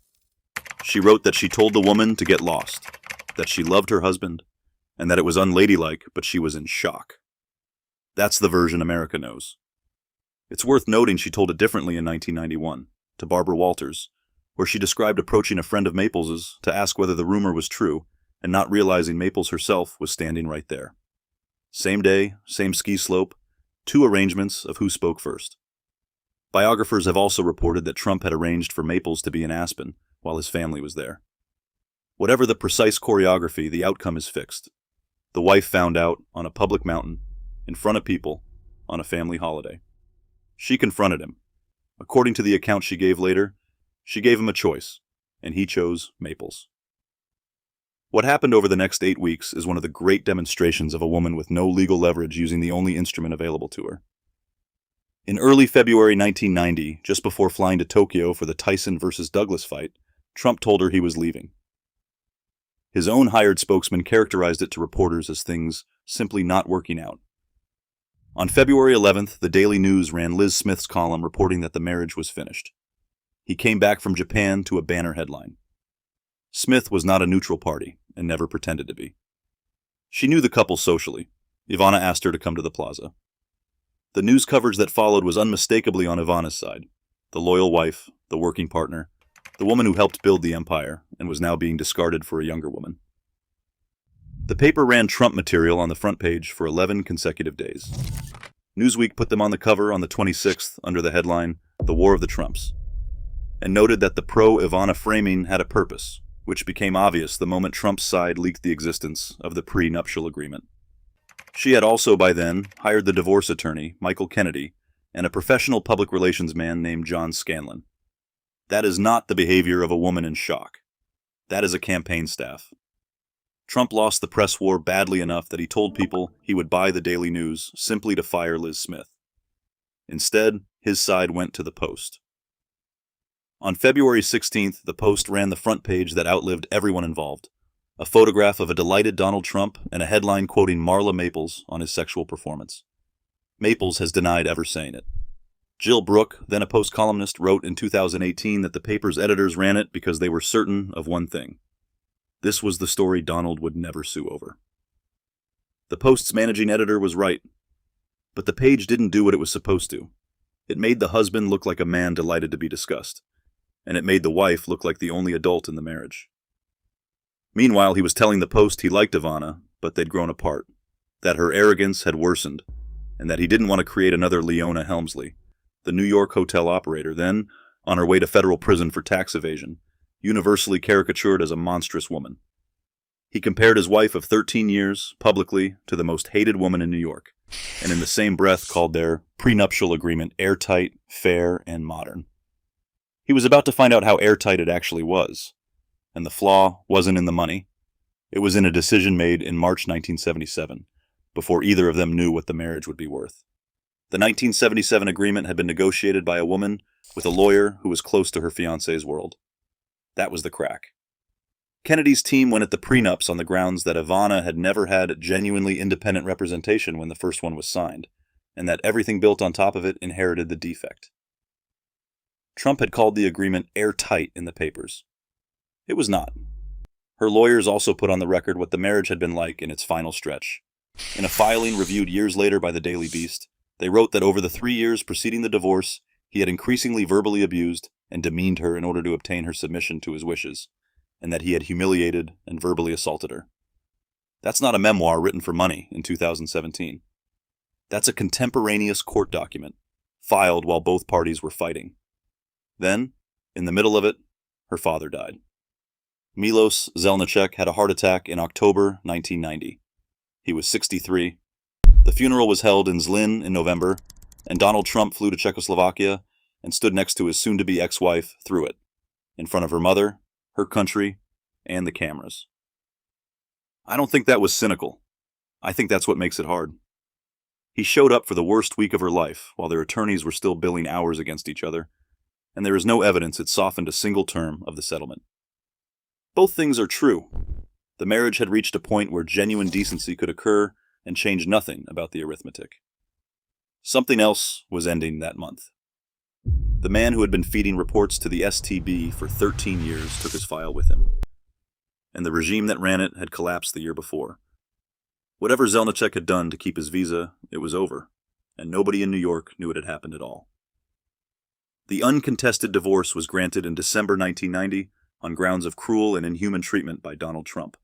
She wrote that she told the woman to get lost, that she loved her husband, and that it was unladylike, but she was in shock. That's the version America knows. It's worth noting she told it differently in 1991, to Barbara Walters, where she described approaching a friend of Maples's to ask whether the rumor was true, and not realizing Maples herself was standing right there. Same day, same ski slope, two arrangements of who spoke first. Biographers have also reported that Trump had arranged for Maples to be in Aspen while his family was there. Whatever the precise choreography, the outcome is fixed. The wife found out on a public mountain, in front of people, on a family holiday. She confronted him. According to the account she gave later, she gave him a choice, and he chose Maples. What happened over the next 8 weeks is one of the great demonstrations of a woman with no legal leverage using the only instrument available to her. In early February 1990, just before flying to Tokyo for the Tyson versus Douglas fight, Trump told her he was leaving. His own hired spokesman characterized it to reporters as things simply not working out. On February 11th, the Daily News ran Liz Smith's column reporting that the marriage was finished. He came back from Japan to a banner headline. Smith was not a neutral party, and never pretended to be. She knew the couple socially. Ivana asked her to come to the Plaza. The news coverage that followed was unmistakably on Ivana's side. The loyal wife, the working partner, the woman who helped build the empire, and was now being discarded for a younger woman. The paper ran Trump material on the front page for 11 consecutive days. Newsweek put them on the cover on the 26th under the headline, "The War of the Trumps," and noted that the pro-Ivana framing had a purpose, which became obvious the moment Trump's side leaked the existence of the prenuptial agreement. She had also by then hired the divorce attorney, Michael Kennedy, and a professional public relations man named John Scanlon. That is not the behavior of a woman in shock. That is a campaign staff. Trump lost the press war badly enough that he told people he would buy the Daily News simply to fire Liz Smith. Instead, his side went to the Post. On February 16th, the Post ran the front page that outlived everyone involved: a photograph of a delighted Donald Trump and a headline quoting Marla Maples on his sexual performance. Maples has denied ever saying it. Jill Brooke, then a Post columnist, wrote in 2018 that the paper's editors ran it because they were certain of one thing: this was the story Donald would never sue over. The Post's managing editor was right, but the page didn't do what it was supposed to. It made the husband look like a man delighted to be discussed, and it made the wife look like the only adult in the marriage. Meanwhile, he was telling the Post he liked Ivana, but they'd grown apart, that her arrogance had worsened, and that he didn't want to create another Leona Helmsley, the New York hotel operator, then, on her way to federal prison for tax evasion, universally caricatured as a monstrous woman. He compared his wife of 13 years, publicly, to the most hated woman in New York, and in the same breath called their prenuptial agreement airtight, fair, and modern. He was about to find out how airtight it actually was. And the flaw wasn't in the money. It was in a decision made in March 1977, before either of them knew what the marriage would be worth. The 1977 agreement had been negotiated by a woman with a lawyer who was close to her fiancé's world. That was the crack. Kennedy's team went at the prenups on the grounds that Ivana had never had genuinely independent representation when the first one was signed, and that everything built on top of it inherited the defect. Trump had called the agreement airtight in the papers. It was not. Her lawyers also put on the record what the marriage had been like in its final stretch. In a filing reviewed years later by the Daily Beast, they wrote that over the 3 years preceding the divorce, he had increasingly verbally abused and demeaned her in order to obtain her submission to his wishes, and that he had humiliated and verbally assaulted her. That's not a memoir written for money in 2017. That's a contemporaneous court document, filed while both parties were fighting. Then, in the middle of it, her father died. Milos Zelnicek had a heart attack in October 1990. He was 63. The funeral was held in Zlin in November, and Donald Trump flew to Czechoslovakia and stood next to his soon-to-be ex-wife through it, in front of her mother, her country, and the cameras. I don't think that was cynical. I think that's what makes it hard. He showed up for the worst week of her life while their attorneys were still billing hours against each other, and there is no evidence it softened a single term of the settlement. Both things are true. The marriage had reached a point where genuine decency could occur and change nothing about the arithmetic. Something else was ending that month. The man who had been feeding reports to the STB for 13 years took his file with him, and the regime that ran it had collapsed the year before. Whatever Zelnicek had done to keep his visa, it was over, and nobody in New York knew it had happened at all. The uncontested divorce was granted in December 1990 on grounds of cruel and inhuman treatment by Donald Trump.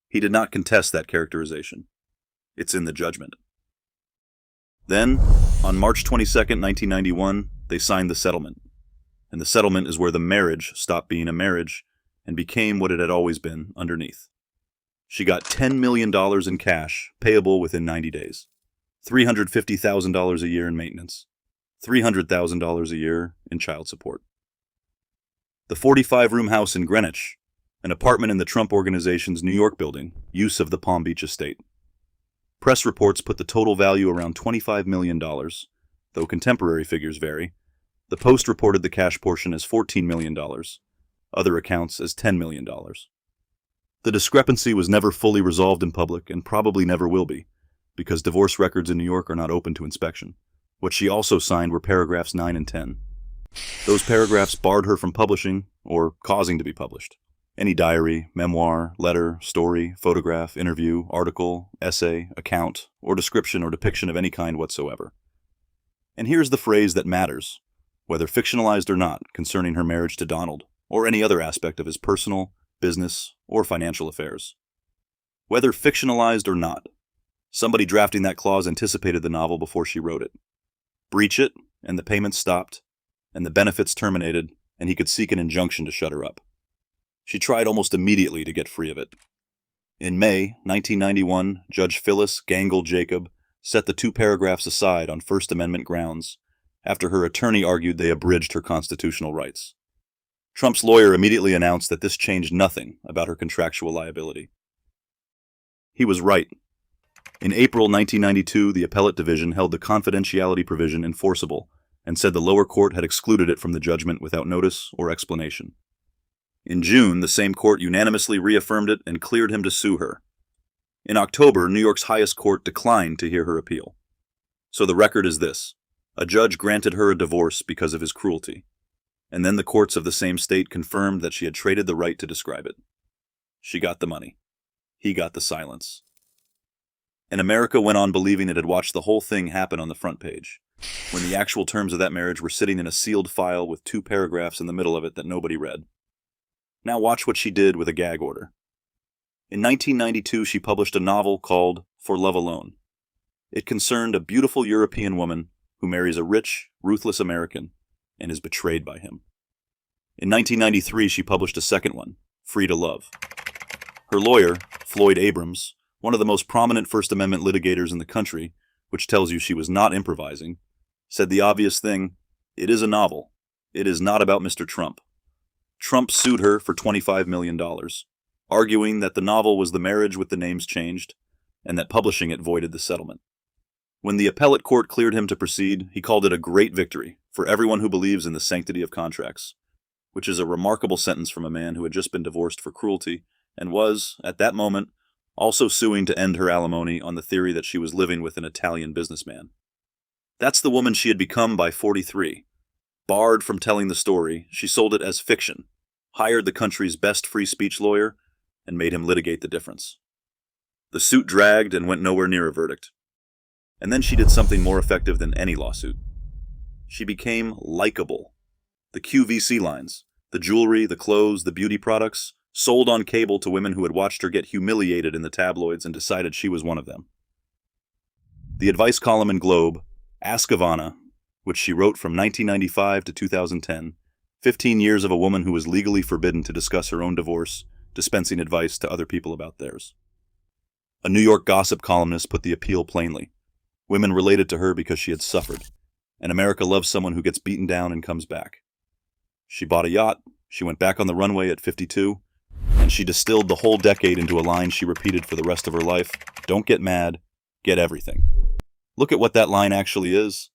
He did not contest that characterization. It's in the judgment. Then, on March 22, 1991, they signed the settlement. And the settlement is where the marriage stopped being a marriage and became what it had always been underneath. She got $10 million in cash, payable within 90 days. $350,000 a year in maintenance. $300,000 a year in child support. The 45-room house in Greenwich, an apartment in the Trump Organization's New York building, use of the Palm Beach estate. Press reports put the total value around $25 million, though contemporary figures vary. The Post reported the cash portion as $14 million, other accounts as $10 million. The discrepancy was never fully resolved in public and probably never will be, because divorce records in New York are not open to inspection. What she also signed were paragraphs 9 and 10. Those paragraphs barred her from publishing, or causing to be published, any diary, memoir, letter, story, photograph, interview, article, essay, account, or description or depiction of any kind whatsoever. And here's the phrase that matters, whether fictionalized or not, concerning her marriage to Donald, or any other aspect of his personal, business, or financial affairs. Whether fictionalized or not, somebody drafting that clause anticipated the novel before she wrote it. Breach it, and the payments stopped, and the benefits terminated, and he could seek an injunction to shut her up. She tried almost immediately to get free of it. In May 1991, Judge Phyllis Gangle Jacob set the 2 paragraphs aside on First Amendment grounds, after her attorney argued they abridged her constitutional rights. Trump's lawyer immediately announced that this changed nothing about her contractual liability. He was right. In April 1992, the Appellate Division held the confidentiality provision enforceable and said the lower court had excluded it from the judgment without notice or explanation. In June, the same court unanimously reaffirmed it and cleared him to sue her. In October, New York's highest court declined to hear her appeal. So the record is this. A judge granted her a divorce because of his cruelty, and then the courts of the same state confirmed that she had traded the right to describe it. She got the money. He got the silence. And America went on believing it had watched the whole thing happen on the front page, when the actual terms of that marriage were sitting in a sealed file with 2 paragraphs in the middle of it that nobody read. Now watch what she did with a gag order. In 1992, she published a novel called For Love Alone. It concerned a beautiful European woman who marries a rich, ruthless American and is betrayed by him. In 1993, she published a second one, Free to Love. Her lawyer, Floyd Abrams, one of the most prominent First Amendment litigators in the country, which tells you she was not improvising, said the obvious thing, it is a novel, It is not about Mr. Trump. Trump sued her for $25 million, arguing that the novel was the marriage with the names changed, and that publishing it voided the settlement. When the appellate court cleared him to proceed, he called it a great victory for everyone who believes in the sanctity of contracts, which is a remarkable sentence from a man who had just been divorced for cruelty and was, at that moment, also suing to end her alimony on the theory that she was living with an Italian businessman. That's the woman she had become by 43. Barred from telling the story, she sold it as fiction, hired the country's best free speech lawyer, and made him litigate the difference. The suit dragged and went nowhere near a verdict. And then she did something more effective than any lawsuit. She became likable. The QVC lines, the jewelry, the clothes, the beauty products, sold on cable to women who had watched her get humiliated in the tabloids and decided she was one of them. The advice column in Globe, Ask Ivana, which she wrote from 1995 to 2010, 15 years of a woman who was legally forbidden to discuss her own divorce, dispensing advice to other people about theirs. A New York gossip columnist put the appeal plainly. Women related to her because she had suffered, and America loves someone who gets beaten down and comes back. She bought a yacht, she went back on the runway at 52, and she distilled the whole decade into a line she repeated for the rest of her life: don't get mad, get everything. Look at what that line actually is.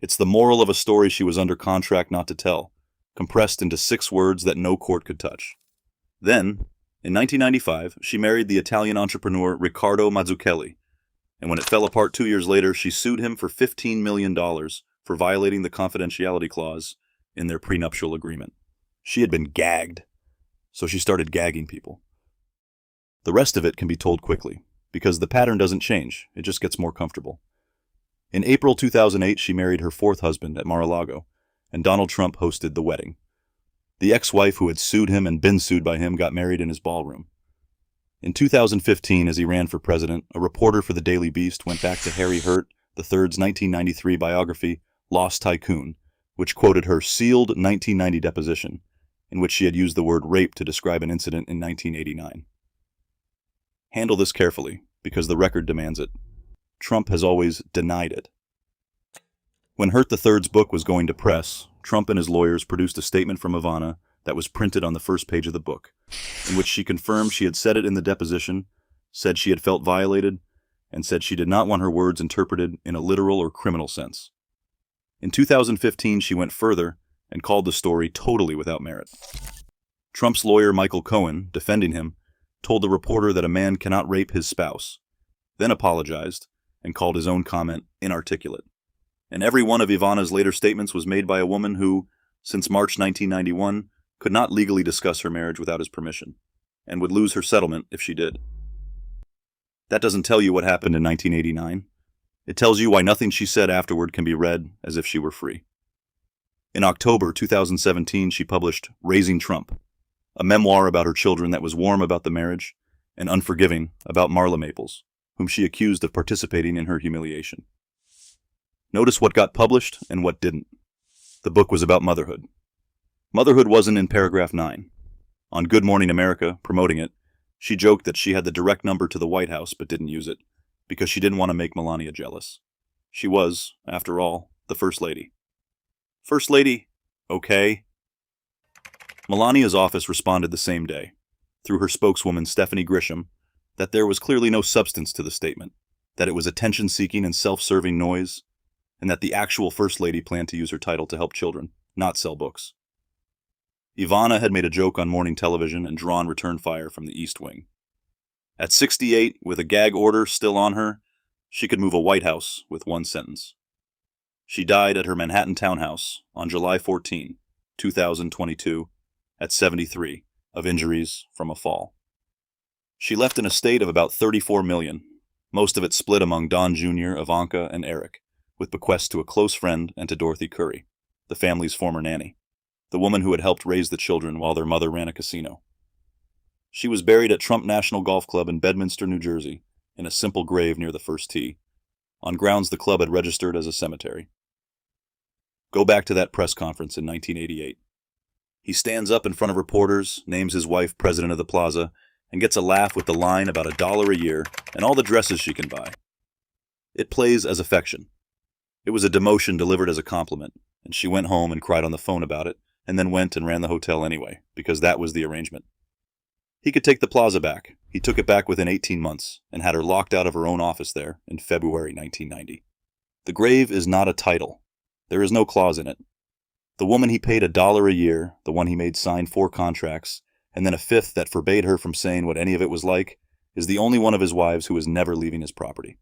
It's the moral of a story she was under contract not to tell, compressed into 6 words that no court could touch. Then, in 1995, she married the Italian entrepreneur Riccardo Mazzucchelli, and when it fell apart 2 years later, she sued him for $15 million for violating the confidentiality clause in their prenuptial agreement. She had been gagged, so she started gagging people. The rest of it can be told quickly, because the pattern doesn't change, it just gets more comfortable. In April 2008, she married her 4th husband at Mar-a-Lago, and Donald Trump hosted the wedding. The ex-wife who had sued him and been sued by him got married in his ballroom. In 2015, as he ran for president, a reporter for the Daily Beast went back to Harry Hurt III's 1993 biography, Lost Tycoon, which quoted her sealed 1990 deposition, in which she had used the word rape to describe an incident in 1989. Handle this carefully, because the record demands it. Trump has always denied it. When Hurt III's book was going to press, Trump and his lawyers produced a statement from Ivana that was printed on the first page of the book, in which she confirmed she had said it in the deposition, said she had felt violated, and said she did not want her words interpreted in a literal or criminal sense. In 2015, she went further and called the story totally without merit. Trump's lawyer, Michael Cohen, defending him, told the reporter that a man cannot rape his spouse, then apologized and called his own comment inarticulate. And every one of Ivana's later statements was made by a woman who, since March 1991, could not legally discuss her marriage without his permission, and would lose her settlement if she did. That doesn't tell you what happened in 1989. It tells you why nothing she said afterward can be read as if she were free. In October 2017, she published Raising Trump, a memoir about her children that was warm about the marriage and unforgiving about Marla Maples, whom she accused of participating in her humiliation. Notice what got published and what didn't. The book was about motherhood. Motherhood wasn't in paragraph 9. On Good Morning America, promoting it, she joked that she had the direct number to the White House but didn't use it, because she didn't want to make Melania jealous. She was, after all, the First Lady. First Lady, okay. Melania's office responded the same day, through her spokeswoman Stephanie Grisham, that there was clearly no substance to the statement, that it was attention-seeking and self-serving noise, and that the actual First Lady planned to use her title to help children, not sell books. Ivana had made a joke on morning television and drawn return fire from the East Wing. At 68, with a gag order still on her, she could move a White House with one sentence. She died at her Manhattan townhouse on July 14, 2022, at 73, of injuries from a fall. She left an estate of about $34 million, most of it split among Don Jr., Ivanka, and Eric, with bequests to a close friend and to Dorothy Curry, the family's former nanny, the woman who had helped raise the children while their mother ran a casino. She was buried at Trump National Golf Club in Bedminster, New Jersey, in a simple grave near the first tee, on grounds the club had registered as a cemetery. Go back to that press conference in 1988. He stands up in front of reporters, names his wife president of the Plaza, and gets a laugh with the line about $1 a year and all the dresses she can buy. It plays as affection. It was a demotion delivered as a compliment, and she went home and cried on the phone about it, and then went and ran the hotel anyway, because that was the arrangement. He could take the plaza back. He took it back within 18 months, and had her locked out of her own office there in February 1990. The grave is not a title. There is no clause in it. The woman he paid $1 a year, the one he made sign 4 contracts, and then a 5th that forbade her from saying what any of it was like, is the only one of his wives who is never leaving his property.